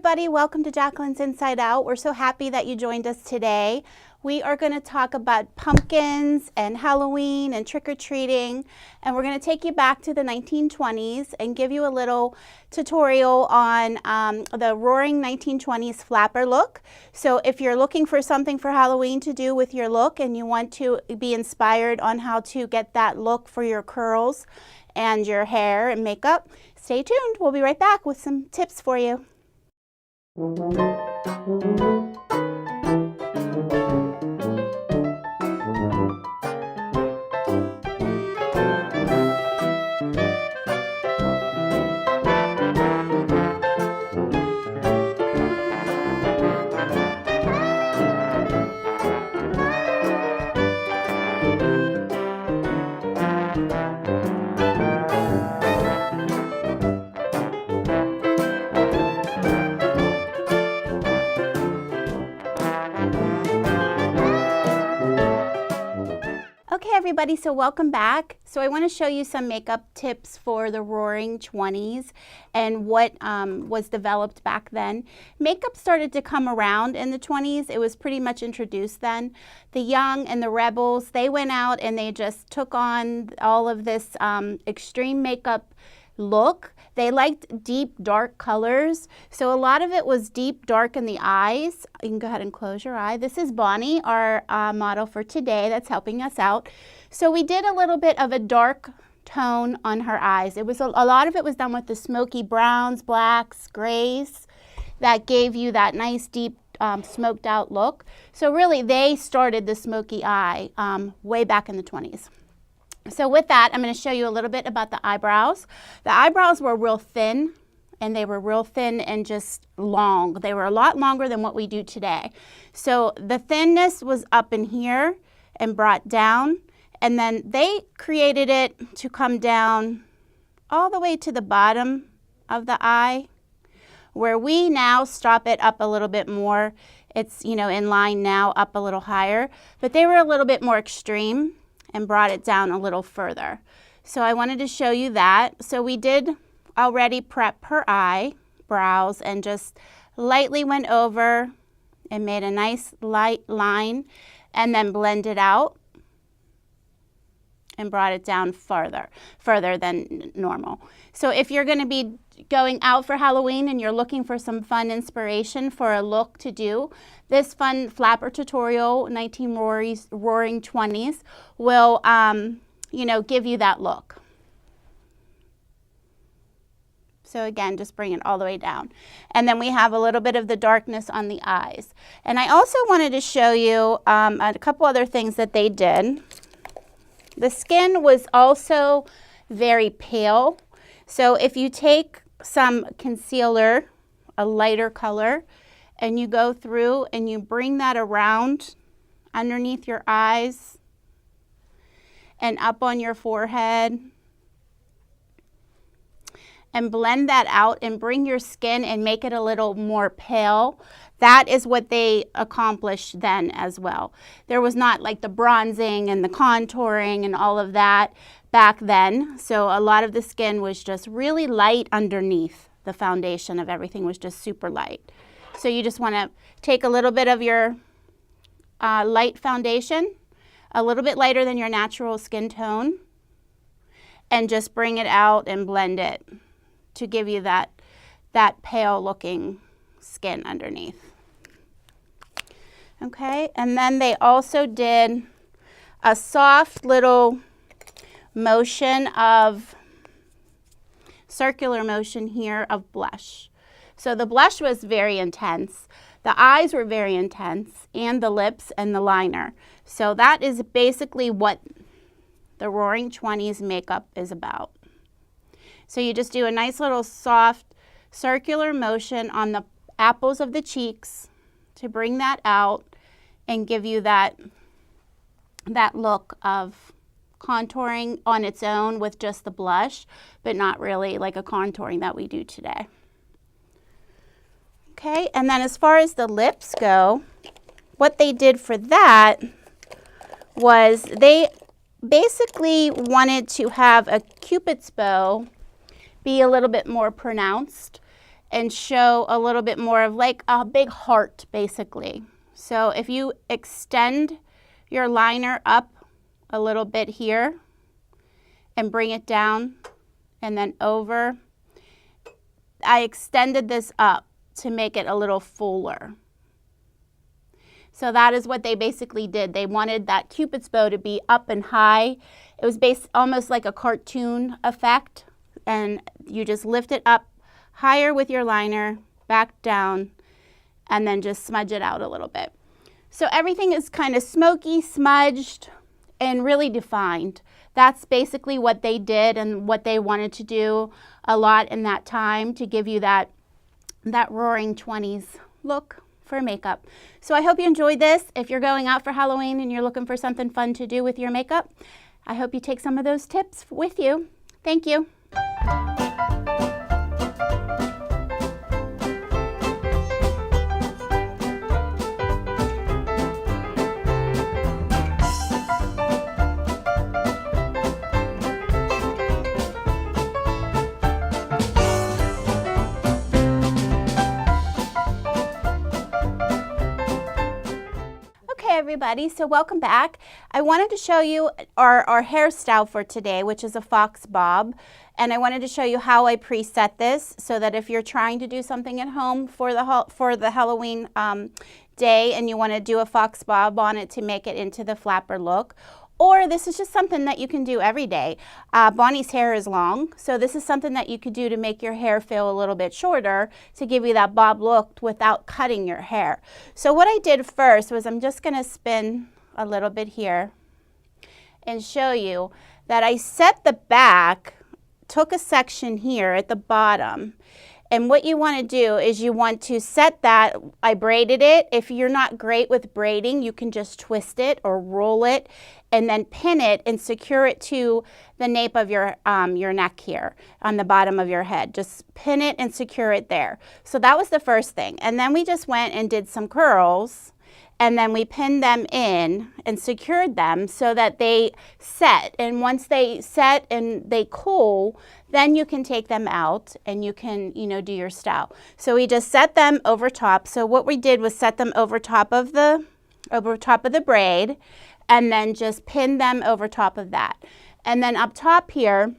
everybody, welcome to Jacqueline's Inside Out. We're so happy that you joined us today. We are going to talk about pumpkins and Halloween and trick-or-treating, and we're going to take you back to the 1920s and give you a little tutorial on the roaring 1920s flapper look. So if you're looking for something for Halloween to do with your look and you want to be inspired on how to get that look for your curls and your hair and makeup, stay tuned. We'll be right back with some tips for you. Okay everybody, so welcome back. So I want to show you some makeup tips for the roaring 20s and what was developed back then. Makeup started to come around in the 20s. It was pretty much introduced then. The young and the rebels, they went out and they just took on all of this extreme makeup look. They liked deep, dark colors. So a lot of it was deep, dark in the eyes. You can go ahead and close your eye. This is Bonnie, our model for today that's helping us out. So we did a little bit of a dark tone on her eyes. It was a lot of it was done with the smoky browns, blacks, grays that gave you that nice, deep, smoked out look. So really, they started the smoky eye way back in the 20s. So with that, I'm going to show you a little bit about the eyebrows. The eyebrows were real thin, and they were real thin and just long. They were a lot longer than what we do today. So the thinness was up in here and brought down, and then they created it to come down all the way to the bottom of the eye, where we now stop it up a little bit more. It's, you know, in line now, up a little higher, but they were a little bit more extreme and brought it down a little further. So I wanted to show you that. So we did already prep her eyebrows and just lightly went over and made a nice light line and then blended out and brought it down further than normal. So if you're going to be going out for Halloween and you're looking for some fun inspiration for a look to do, this fun flapper tutorial, 19 roaring 20s, will you know, give you that look. So again, just bring it all the way down. And then we have a little bit of the darkness on the eyes. And I also wanted to show you a couple other things that they did. The skin was also very pale. So if you take some concealer, a lighter color, and you go through and you bring that around underneath your eyes and up on your forehead and blend that out and bring your skin and make it a little more pale, that is what they accomplished then as well. There was not like the bronzing and the contouring and all of that back then. So a lot of the skin was just really light underneath. The foundation of everything was just super light. So you just want to take a little bit of your light foundation, a little bit lighter than your natural skin tone, and just bring it out and blend it to give you that pale looking skin underneath. Okay, and then they also did a soft little motion of circular motion here of blush. So the blush was very intense. The eyes were very intense, and the lips and the liner. So that is basically what the roaring 20s makeup is about. So you just do a nice little soft circular motion on the apples of the cheeks to bring that out and give you that look of contouring on its own with just the blush, but not really like a contouring that we do today. Okay, and then as far as the lips go, what they did for that was they basically wanted to have a Cupid's bow be a little bit more pronounced and show a little bit more of like a big heart basically. So if you extend your liner up a little bit here and bring it down and then over, I extended this up to make it a little fuller. So that is what they basically did. They wanted that Cupid's bow to be up and high. It was almost like a cartoon effect, and you just lift it up higher with your liner, back down, and then just smudge it out a little bit. So everything is kind of smoky, smudged, and really defined. That's basically what they did and what they wanted to do a lot in that time to give you that Roaring 20s look for makeup. So I hope you enjoyed this. If you're going out for Halloween and you're looking for something fun to do with your makeup, I hope you take some of those tips with you. Thank you. Everybody, so welcome back. I wanted to show you our hairstyle for today, which is a fox bob, and I wanted to show you how I preset this so that if you're trying to do something at home for the Halloween day and you want to do a fox bob on it to make it into the flapper look, or this is just something that you can do every day. Bonnie's hair is long, so this is something that you could do to make your hair feel a little bit shorter to give you that bob look without cutting your hair. So what I did first was I'm just gonna spin a little bit here and show you that I set the back, took a section here at the bottom, and what you want to do is you want to set that, I braided it. If you're not great with braiding, you can just twist it or roll it and then pin it and secure it to the nape of your neck here on the bottom of your head. Just pin it and secure it there. So that was the first thing. And then we just went and did some curls, and then we pinned them in and secured them so that they set. And once they set and they cool, then you can take them out and you can, do your style. So we just set them over top. So what we did was set them over top of the braid, and then just pin them over top of that. And then up top here,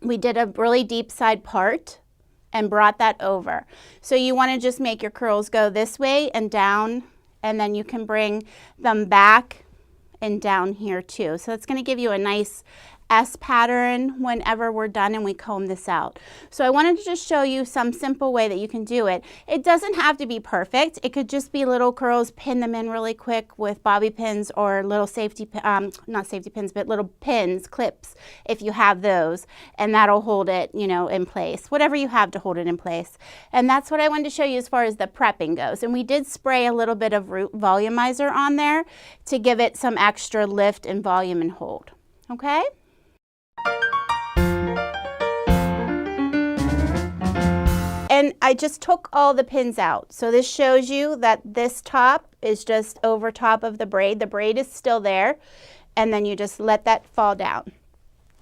we did a really deep side part and brought that over. So you want to just make your curls go this way and down, and then you can bring them back and down here too. So it's going to give you a nice S pattern whenever we're done and we comb this out. So I wanted to just show you some simple way that you can do it. It doesn't have to be perfect. It could just be little curls, pin them in really quick with bobby pins or little not safety pins, but little pins, clips, if you have those, and that'll hold it, in place, whatever you have to hold it in place. And that's what I wanted to show you as far as the prepping goes. And we did spray a little bit of Root Volumizer on there to give it some extra lift and volume and hold. Okay? And I just took all the pins out. So this shows you that this top is just over top of the braid. The braid is still there, and then you just let that fall down.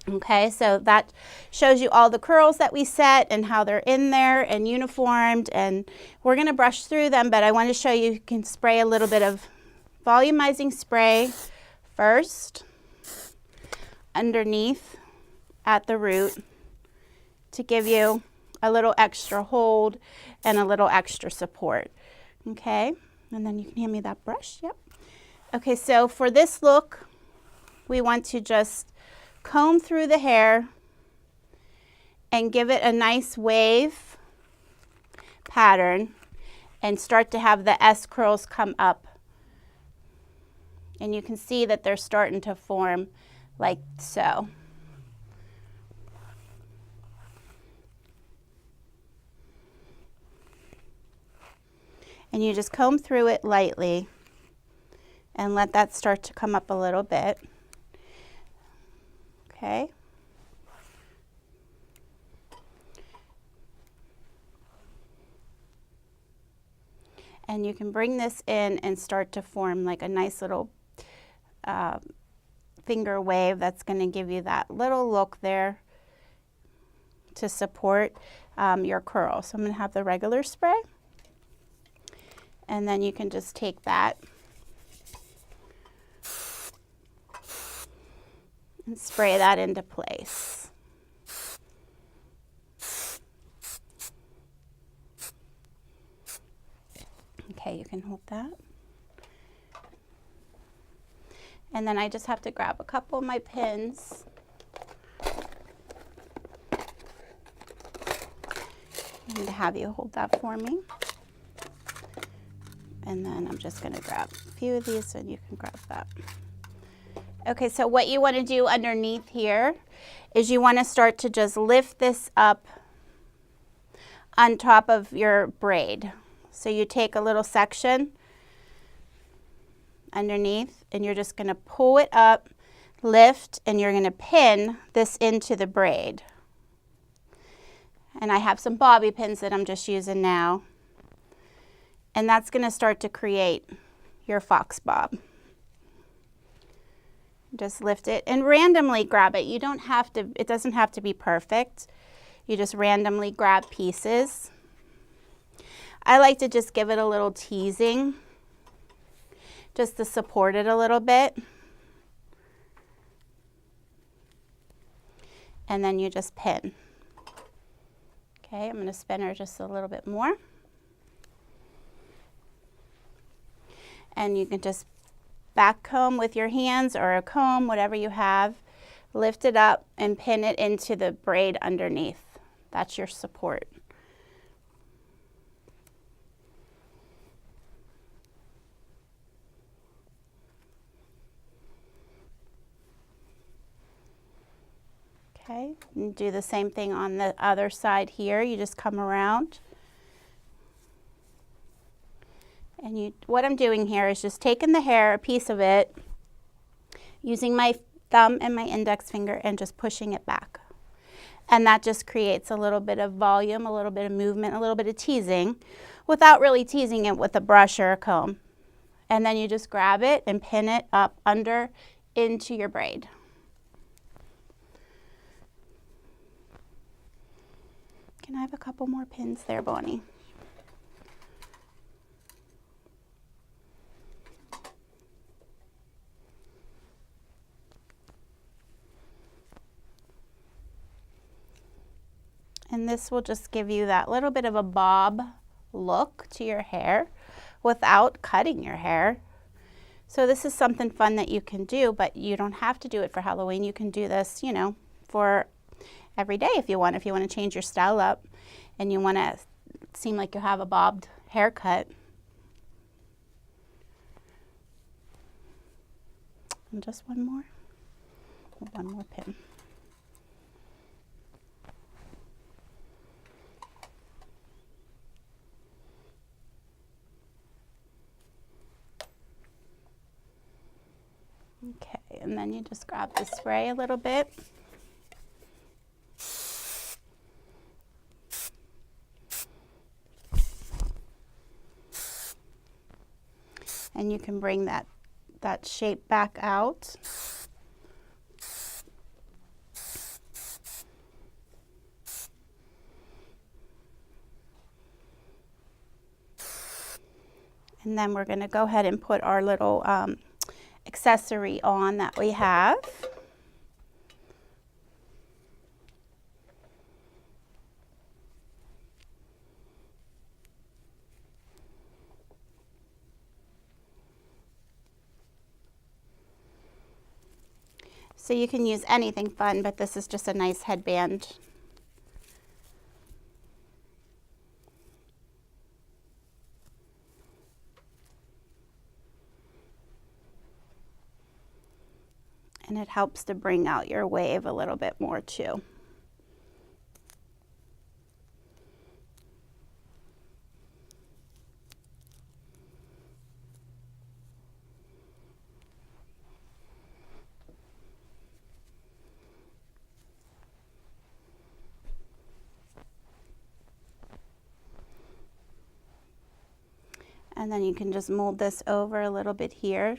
Okay, so that shows you all the curls that we set and how they're in there and uniformed, and we're going to brush through them, but I want to show you can spray a little bit of volumizing spray first underneath at the root to give you a little extra hold and a little extra support. Okay, and then you can hand me that brush. Yep. Okay, so for this look, we want to just comb through the hair and give it a nice wave pattern and start to have the S curls come up. And you can see that they're starting to form like so. And you just comb through it lightly and let that start to come up a little bit. Okay. And you can bring this in and start to form like a nice little finger wave that's going to give you that little look there to support. your curl. So I'm going to have the regular spray. And then you can just take that and spray that into place. Okay, you can hold that. And then I just have to grab a couple of my pins. I'm going to have you hold that for me. And then I'm just going to grab a few of these and you can grab that. Okay, so what you want to do underneath here is you want to start to just lift this up on top of your braid. So you take a little section underneath and you're just going to pull it up, lift, and you're going to pin this into the braid. And I have some bobby pins that I'm just using now. And that's going to start to create your fox bob. Just lift it and randomly grab it. You don't have to, it doesn't have to be perfect. You just randomly grab pieces. I like to just give it a little teasing, just to support it a little bit. And then you just pin. Okay, I'm going to spin her just a little bit more. And you can just back comb with your hands or a comb, whatever you have, lift it up and pin it into the braid underneath. That's your support. Okay, and do the same thing on the other side here. You just come around. And what I'm doing here is just taking the hair, a piece of it, using my thumb and my index finger and just pushing it back. And that just creates a little bit of volume, a little bit of movement, a little bit of teasing without really teasing it with a brush or a comb. And then you just grab it and pin it up under into your braid. Can I have a couple more pins there, Bonnie? And this will just give you that little bit of a bob look to your hair without cutting your hair. So this is something fun that you can do, but you don't have to do it for Halloween. You can do this, you know, for every day if you want. If you want to change your style up and you want to seem like you have a bobbed haircut. And just one more pin. Okay, and then you just grab the spray a little bit. And you can bring that shape back out. And then we're going to go ahead and put our little accessory on that we have. So you can use anything fun, but this is just a nice headband. And it helps to bring out your wave a little bit more too. And then you can just mold this over a little bit here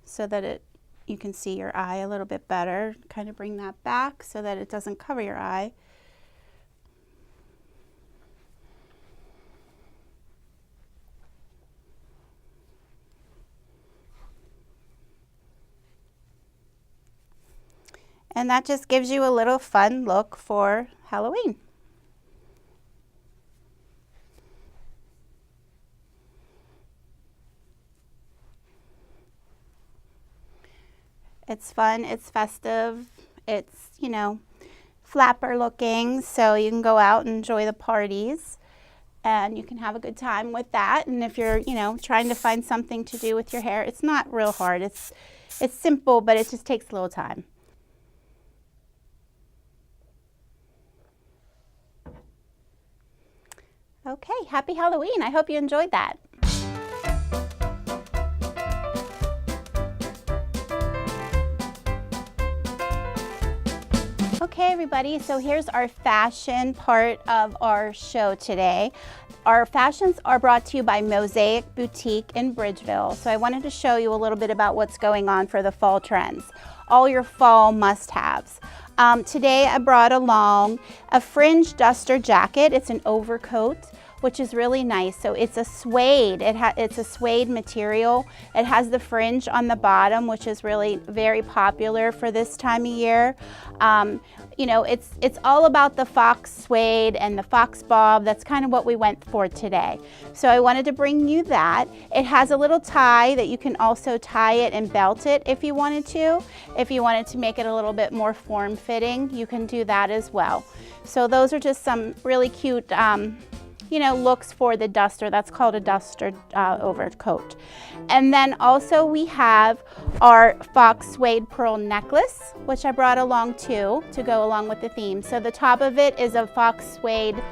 so that you can see your eye a little bit better. Kind of bring that back so that it doesn't cover your eye. And that just gives you a little fun look for Halloween. It's fun, it's festive, it's, you know, flapper looking, so you can go out and enjoy the parties and you can have a good time with that. And if you're, you know, trying to find something to do with your hair, it's not real hard. It's simple, but it just takes a little time. Okay, happy Halloween. I hope you enjoyed that. Okay everybody, so here's our fashion part of our show today. Our fashions are brought to you by Mosaic Boutique in Bridgeville. So I wanted to show you a little bit about what's going on for the fall trends. All your fall must-haves. Today I brought along a fringe duster jacket. It's an overcoat, which is really nice. So it's a suede, it's a suede material. It has the fringe on the bottom, which is really very popular for this time of year. You know, it's all about the fox suede and the fox bob. That's kind of what we went for today. So I wanted to bring you that. It has a little tie that you can also tie it and belt it if you wanted to. If you wanted to make it a little bit more form-fitting, you can do that as well. So those are just some really cute you know, looks for the duster. That's called a duster overcoat. And then also we have our fox suede pearl necklace, which I brought along too, to go along with the theme. So the top of it is a fox suede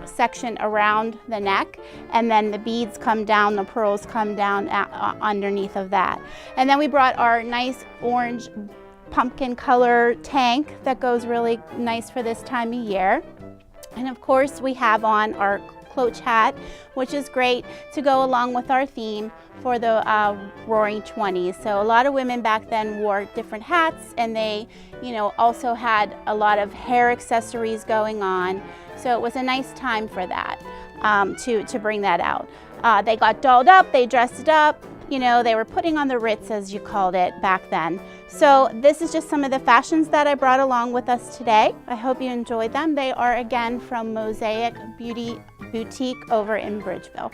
section around the neck, and then the beads come down, the pearls come down underneath of that. And then we brought our nice orange pumpkin color tank that goes really nice for this time of year. And of course we have on our cloche hat, which is great to go along with our theme for the Roaring 20s. So a lot of women back then wore different hats, and they, you know, also had a lot of hair accessories going on. So it was a nice time for that, to bring that out. They got dolled up, they dressed up, you know, they were putting on the Ritz, as you called it back then. So this is just some of the fashions that I brought along with us today. I hope you enjoyed them. They are again from Mosaic Boutique over in Bridgeville.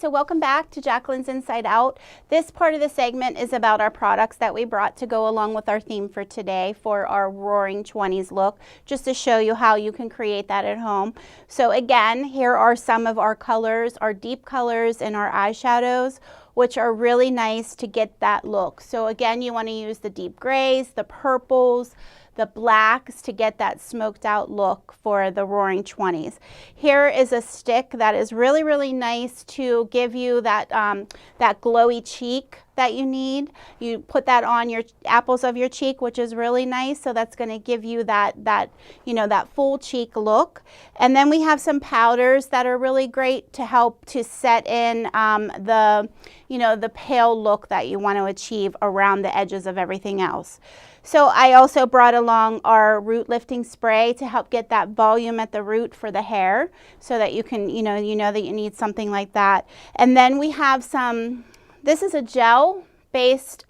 So welcome back to Jacqueline's Inside Out. This part of the segment is about our products that we brought to go along with our theme for today for our Roaring 20s look, just to show you how you can create that at home. So again, here are some of our colors, our deep colors and our eyeshadows, which are really nice to get that look. So again, you want to use the deep grays, the purples, the blacks to get that smoked out look for the Roaring 20s. Here is a stick that is really, really nice to give you that, that glowy cheek that you need. You put that on your apples of your cheek, which is really nice. So that's going to give you that, you know, that full cheek look. And then we have some powders that are really great to help to set in the, you know, the pale look that you want to achieve around the edges of everything else. So I also brought along our root lifting spray to help get that volume at the root for the hair, so that you can, you know that you need something like that. And then we have some, this is a gel based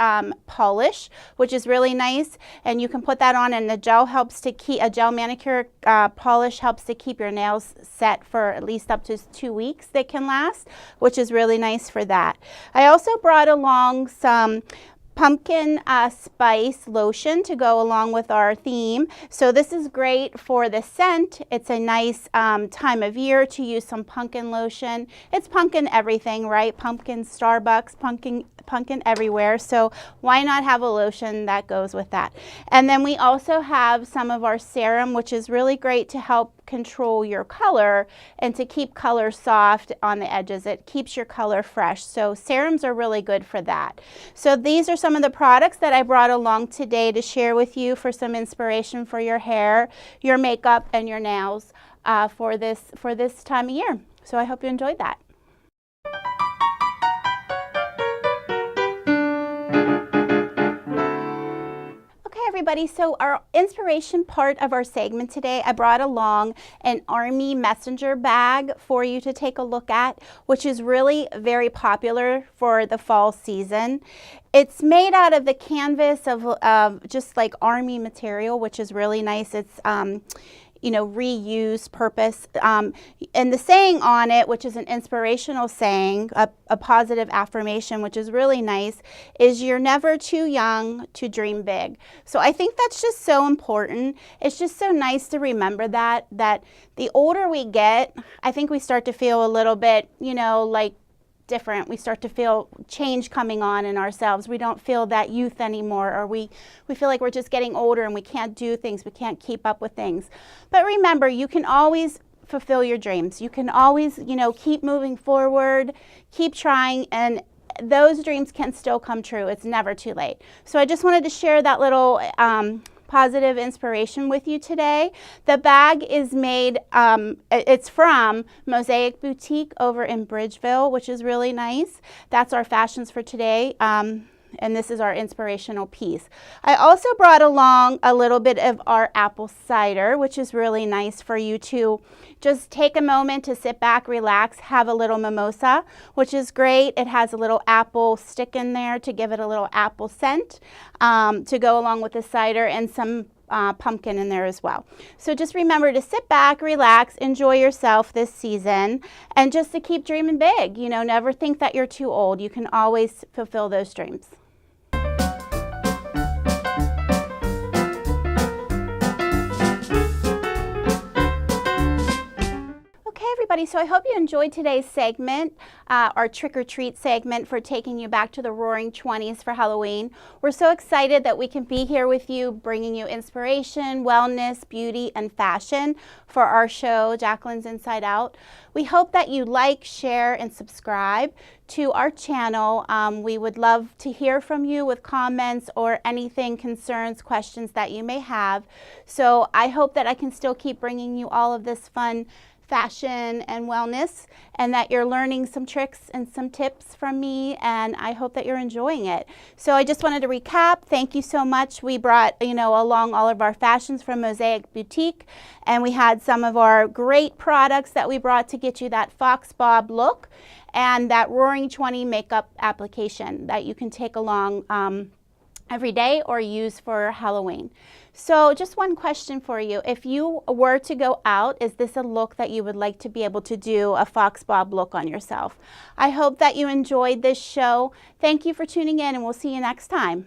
polish, which is really nice, and you can put that on, and the gel helps to keep, a gel manicure polish helps to keep your nails set for at least up to 2 weeks. They can last, which is really nice for that. I also brought along some pumpkin spice lotion to go along with our theme. So this is great for the scent. It's a nice time of year to use some pumpkin lotion. It's pumpkin everything, right? Pumpkin Starbucks, pumpkin everywhere. So why not have a lotion that goes with that? And then we also have some of our serum, which is really great to help control your color and to keep color soft on the edges. It keeps your color fresh. So serums are really good for that. So these are some of the products that I brought along today to share with you for some inspiration for your hair, your makeup, and your nails for this time of year. So I hope you enjoyed that. Everybody, so our inspiration part of our segment today, I brought along an Army Messenger bag for you to take a look at, which is really very popular for the fall season. It's made out of the canvas of just like Army material, which is really nice. It's you know, reuse purpose. And the saying on it, which is an inspirational saying, a positive affirmation, which is really nice, is you're never too young to dream big. So I think that's just so important. It's just so nice to remember that the older we get, I think we start to feel a little bit, you know, like different. We start to feel change coming on in ourselves. We don't feel that youth anymore, or we feel like we're just getting older and we can't do things, we can't keep up with things. But remember, you can always fulfill your dreams. You can always, you know, keep moving forward, keep trying, and those dreams can still come true. It's never too late. So I just wanted to share that little positive inspiration with you today. The bag is made, it's from Mosaic Boutique over in Bridgeville, which is really nice. That's our fashions for today. And this is our inspirational piece. I also brought along a little bit of our apple cider, which is really nice for you to just take a moment to sit back, relax, have a little mimosa, which is great. It has a little apple stick in there to give it a little apple scent to go along with the cider, and some pumpkin in there as well. So just remember to sit back, relax, enjoy yourself this season, and just to keep dreaming big. You know, never think that you're too old. You can always fulfill those dreams. Everybody, so I hope you enjoyed today's segment, our trick-or-treat segment for taking you back to the Roaring 20s for Halloween. We're so excited that we can be here with you, bringing you inspiration, wellness, beauty, and fashion for our show, Jacqueline's Inside Out. We hope that you like, share, and subscribe to our channel. We would love to hear from you with comments or anything, concerns, questions that you may have. So I hope that I can still keep bringing you all of this fun fashion and wellness, and that you're learning some tricks and some tips from me, and I hope that you're enjoying it. So I just wanted to recap. Thank you so much. We brought, you know, along all of our fashions from Mosaic Boutique, and we had some of our great products that we brought to get you that Fox Bob look and that Roaring 20 makeup application that you can take along every day or use for Halloween. So just one question for you. If you were to go out, is this a look that you would like to be able to do a Fox Bob look on yourself? I hope that you enjoyed this show. Thank you for tuning in, and we'll see you next time.